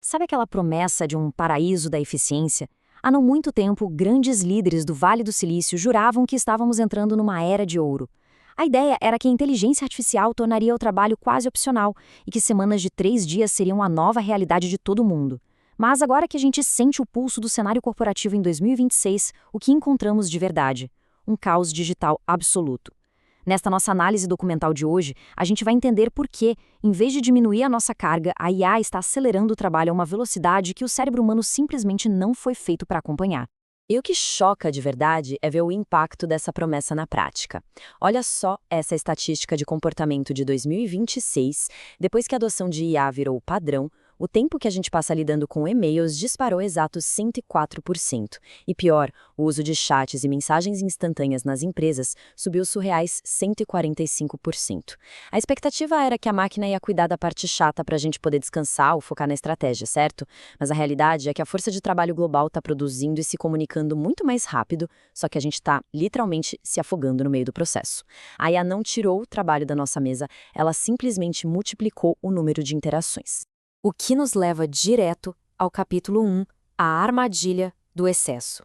Sabe aquela promessa de um paraíso da eficiência? Há não muito tempo, grandes líderes do Vale do Silício juravam que estávamos entrando numa era de ouro. A ideia era que a inteligência artificial tornaria o trabalho quase opcional e que semanas de 3 dias seriam a nova realidade de todo mundo. Mas agora que a gente sente o pulso do cenário corporativo em 2026, o que encontramos de verdade? Um caos digital absoluto. Nesta nossa análise documental de hoje, a gente vai entender por que, em vez de diminuir a nossa carga, a IA está acelerando o trabalho a uma velocidade que o cérebro humano simplesmente não foi feito para acompanhar. E o que choca de verdade é ver o impacto dessa promessa na prática. Olha só essa estatística de comportamento de 2026, depois que a adoção de IA virou o padrão, o tempo que a gente passa lidando com e-mails disparou exatos 104%. E pior, o uso de chats e mensagens instantâneas nas empresas subiu surreais 145%. A expectativa era que a máquina ia cuidar da parte chata para a gente poder descansar ou focar na estratégia, certo? Mas a realidade é que a força de trabalho global está produzindo e se comunicando muito mais rápido, só que a gente está literalmente se afogando no meio do processo. A IA não tirou o trabalho da nossa mesa, ela simplesmente multiplicou o número de interações. O que nos leva direto ao capítulo 1, a armadilha do excesso.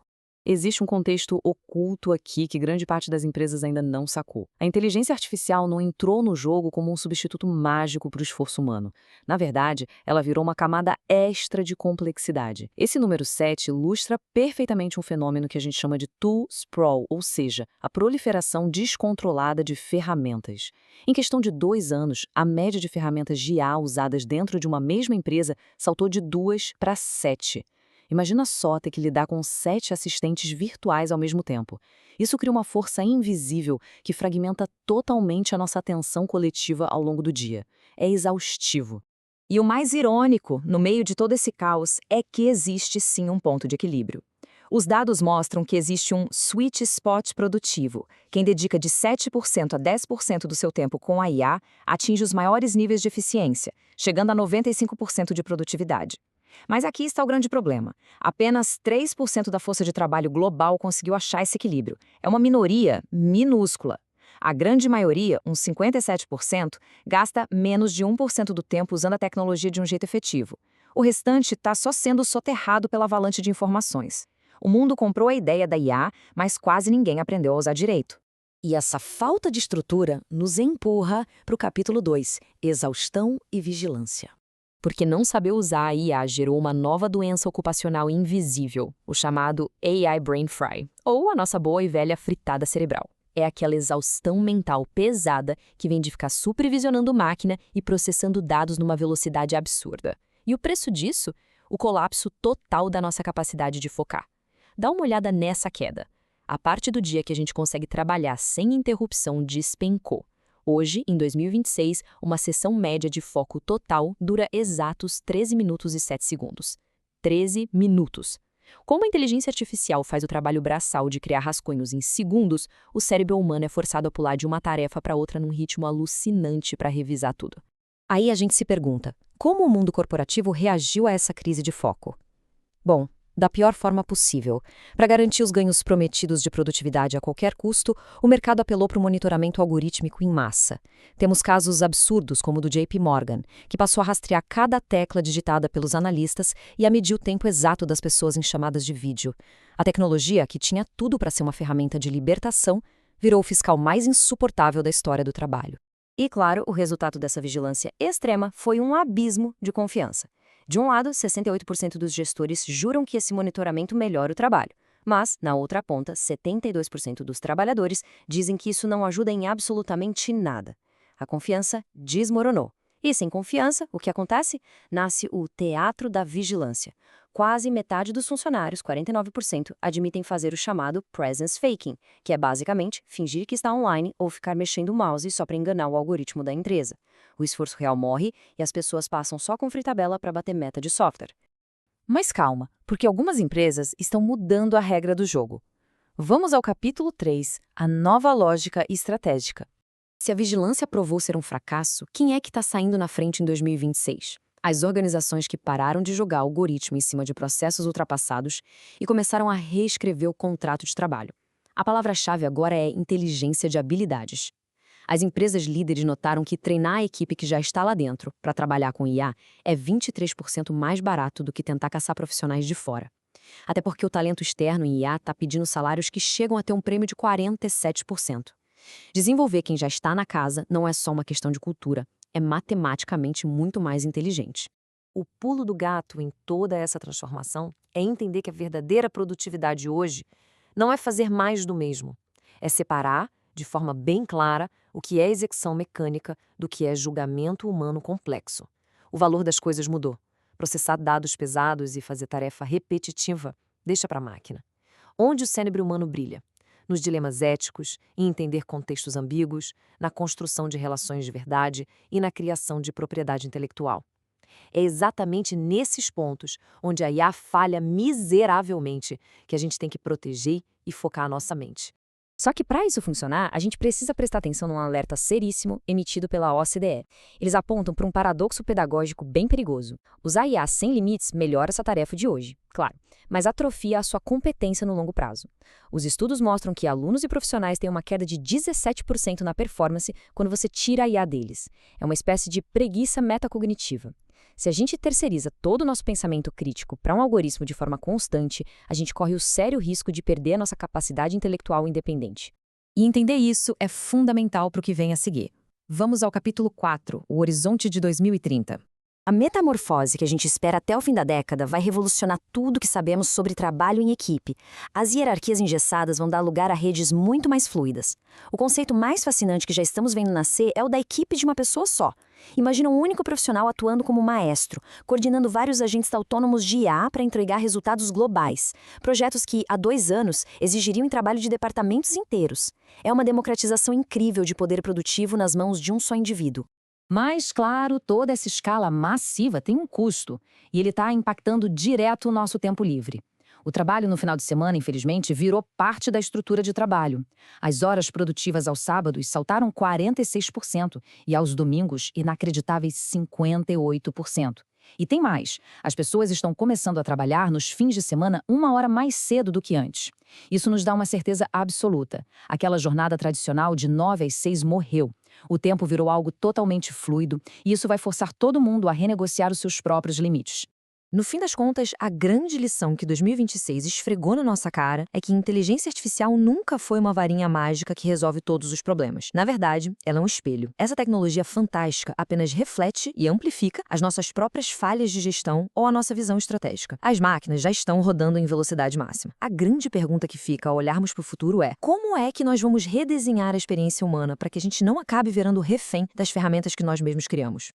Existe um contexto oculto aqui que grande parte das empresas ainda não sacou. A inteligência artificial não entrou no jogo como um substituto mágico para o esforço humano. Na verdade, ela virou uma camada extra de complexidade. Esse número 7 ilustra perfeitamente um fenômeno que a gente chama de tool sprawl, ou seja, a proliferação descontrolada de ferramentas. Em questão de 2 anos, a média de ferramentas de IA usadas dentro de uma mesma empresa saltou de 2 para 7. Imagina só ter que lidar com 7 assistentes virtuais ao mesmo tempo. Isso cria uma força invisível que fragmenta totalmente a nossa atenção coletiva ao longo do dia. É exaustivo. E o mais irônico, no meio de todo esse caos, é que existe sim um ponto de equilíbrio. Os dados mostram que existe um sweet spot produtivo. Quem dedica de 7% a 10% do seu tempo com a IA atinge os maiores níveis de eficiência, chegando a 95% de produtividade. Mas aqui está o grande problema. Apenas 3% da força de trabalho global conseguiu achar esse equilíbrio. É uma minoria minúscula. A grande maioria, uns 57%, gasta menos de 1% do tempo usando a tecnologia de um jeito efetivo. O restante está só sendo soterrado pela avalanche de informações. O mundo comprou a ideia da IA, mas quase ninguém aprendeu a usar direito. E essa falta de estrutura nos empurra para o capítulo 2, exaustão e vigilância. Porque não saber usar a IA gerou uma nova doença ocupacional invisível, o chamado AI Brain Fry, ou a nossa boa e velha fritada cerebral. É aquela exaustão mental pesada que vem de ficar supervisionando máquina e processando dados numa velocidade absurda. E o preço disso? O colapso total da nossa capacidade de focar. Dá uma olhada nessa queda. A parte do dia que a gente consegue trabalhar sem interrupção despencou. Hoje, em 2026, uma sessão média de foco total dura exatos 13 minutos e 7 segundos. 13 minutos. Como a inteligência artificial faz o trabalho braçal de criar rascunhos em segundos, o cérebro humano é forçado a pular de uma tarefa para outra num ritmo alucinante para revisar tudo. Aí a gente se pergunta, como o mundo corporativo reagiu a essa crise de foco? Bom, da pior forma possível. Para garantir os ganhos prometidos de produtividade a qualquer custo, o mercado apelou para o monitoramento algorítmico em massa. Temos casos absurdos como o do JP Morgan, que passou a rastrear cada tecla digitada pelos analistas e a medir o tempo exato das pessoas em chamadas de vídeo. A tecnologia, que tinha tudo para ser uma ferramenta de libertação, virou o fiscal mais insuportável da história do trabalho. E, claro, o resultado dessa vigilância extrema foi um abismo de confiança. De um lado, 68% dos gestores juram que esse monitoramento melhora o trabalho. Mas, na outra ponta, 72% dos trabalhadores dizem que isso não ajuda em absolutamente nada. A confiança desmoronou. E sem confiança, o que acontece? Nasce o teatro da vigilância. Quase metade dos funcionários, 49%, admitem fazer o chamado presence faking, que é basicamente fingir que está online ou ficar mexendo o mouse só para enganar o algoritmo da empresa. O esforço real morre e as pessoas passam só com fritabela para bater meta de software. Mas calma, porque algumas empresas estão mudando a regra do jogo. Vamos ao capítulo 3, a nova lógica estratégica. Se a vigilância provou ser um fracasso, quem é que está saindo na frente em 2026? As organizações que pararam de jogar algoritmo em cima de processos ultrapassados e começaram a reescrever o contrato de trabalho. A palavra-chave agora é inteligência de habilidades. As empresas líderes notaram que treinar a equipe que já está lá dentro para trabalhar com IA é 23% mais barato do que tentar caçar profissionais de fora. Até porque o talento externo em IA está pedindo salários que chegam a ter um prêmio de 47%. Desenvolver quem já está na casa não é só uma questão de cultura, é matematicamente muito mais inteligente. O pulo do gato em toda essa transformação é entender que a verdadeira produtividade hoje não é fazer mais do mesmo, é separar, de forma bem clara, o que é execução mecânica do que é julgamento humano complexo. O valor das coisas mudou. Processar dados pesados e fazer tarefa repetitiva deixa para a máquina. Onde o cérebro humano brilha? Nos dilemas éticos, em entender contextos ambíguos, na construção de relações de verdade e na criação de propriedade intelectual. É exatamente nesses pontos onde a IA falha miseravelmente que a gente tem que proteger e focar a nossa mente. Só que para isso funcionar, a gente precisa prestar atenção num alerta seríssimo emitido pela OCDE. Eles apontam para um paradoxo pedagógico bem perigoso. Usar IA sem limites melhora essa tarefa de hoje, claro, mas atrofia a sua competência no longo prazo. Os estudos mostram que alunos e profissionais têm uma queda de 17% na performance quando você tira a IA deles. É uma espécie de preguiça metacognitiva. Se a gente terceiriza todo o nosso pensamento crítico para um algoritmo de forma constante, a gente corre o sério risco de perder a nossa capacidade intelectual independente. E entender isso é fundamental para o que vem a seguir. Vamos ao capítulo 4, o horizonte de 2030. A metamorfose que a gente espera até o fim da década vai revolucionar tudo que sabemos sobre trabalho em equipe. As hierarquias engessadas vão dar lugar a redes muito mais fluidas. O conceito mais fascinante que já estamos vendo nascer é o da equipe de uma pessoa só. Imagina um único profissional atuando como maestro, coordenando vários agentes autônomos de IA para entregar resultados globais. Projetos que, há 2 anos, exigiriam trabalho de departamentos inteiros. É uma democratização incrível de poder produtivo nas mãos de um só indivíduo. Mas, claro, toda essa escala massiva tem um custo, e ele está impactando direto o nosso tempo livre. O trabalho no final de semana, infelizmente, virou parte da estrutura de trabalho. As horas produtivas aos sábados saltaram 46% e aos domingos, inacreditáveis 58%. E tem mais, as pessoas estão começando a trabalhar nos fins de semana 1 hora mais cedo do que antes. Isso nos dá uma certeza absoluta. Aquela jornada tradicional de 9 às 6 morreu. O tempo virou algo totalmente fluido e isso vai forçar todo mundo a renegociar os seus próprios limites. No fim das contas, a grande lição que 2026 esfregou na nossa cara é que inteligência artificial nunca foi uma varinha mágica que resolve todos os problemas. Na verdade, ela é um espelho. Essa tecnologia fantástica apenas reflete e amplifica as nossas próprias falhas de gestão ou a nossa visão estratégica. As máquinas já estão rodando em velocidade máxima. A grande pergunta que fica ao olharmos para o futuro é: como é que nós vamos redesenhar a experiência humana para que a gente não acabe virando refém das ferramentas que nós mesmos criamos?